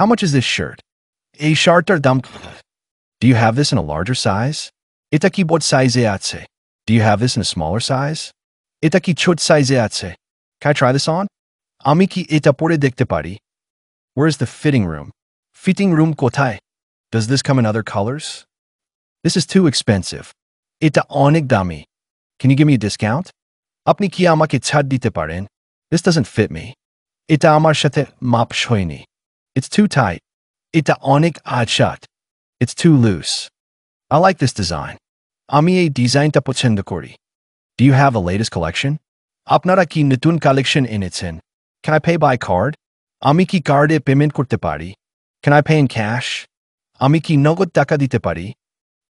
How much is this shirt? A শার্টটার দাম কত? Do you have this in a larger size? এটা কি বড় সাইজে আছে? Do you have this in a smaller size? এটা কি ছোট সাইজে আছে? Can I try this on? আমি কি এটা পরে দেখতে পারি? Where's the fitting room? Fitting room কোথায়? Does this come in other colors? This is too expensive. এটা অনেক দামি. Can you give me a discount? আপনি কি আমাকে ছাড় দিতে পারেন? This doesn't fit me. এটা আমার সাথে মাপ হয়নি. It's too tight. এটা অনেক আজশাট. It's too loose. I like this design. আমি এই ডিজাইনটা পছন্দ করি. Do you have the latest collection? আপনারা কি নতুন কালেকশন এনেছেন? Can I pay by card? আমি কি কার্ডে পেমেন্ট করতে পারি? Can I pay in cash? আমি কি নগদ টাকা দিতে পারি?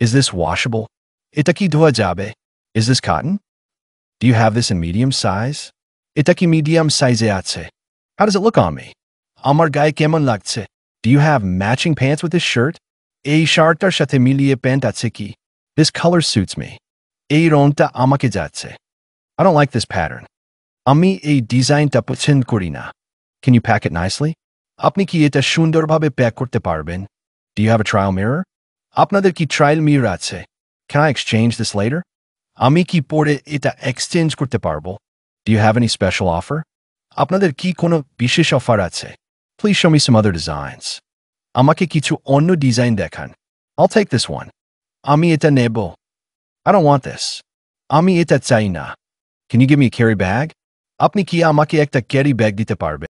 Is this washable? এটা কি ধোয়া যাবে? Is this cotton? Do you have this in medium size? এটা কি medium size আছে? How does it look on me? আমার গায়ে কেমন লাগছে? Do you have matching pants with this shirt? এই শার্টটার সাথে মিলিয়ে প্যান্ট আছে কি? This color suits me. এই রংটা আমাকে যাচ্ছে. I don't like this pattern. আমি এই ডিজাইনটা পছন্দ করি না. Can you pack it nicely? আপনি কি এটা সুন্দরভাবে প্যাক করতে পারবেন? Do you have a trial mirror? আপনাদের কি ট্রায়াল মিরর আছে? Can I exchange this later? আমি কি পরে এটা এক্সচেঞ্জ করতে পারবো? Do you have any special offer? আপনাদের কি কোনো বিশেষ অফার আছে? Please show me some other designs. আমাকে কিছু অন্য ডিজাইন দেখান. I'll take this one. আমি এটা নেব. I don't want this. আমি এটা চাই না. Can you give me a carry bag? আপনি কি আমাকে একটা ক্যারি ব্যাগ দিতে পারবেন?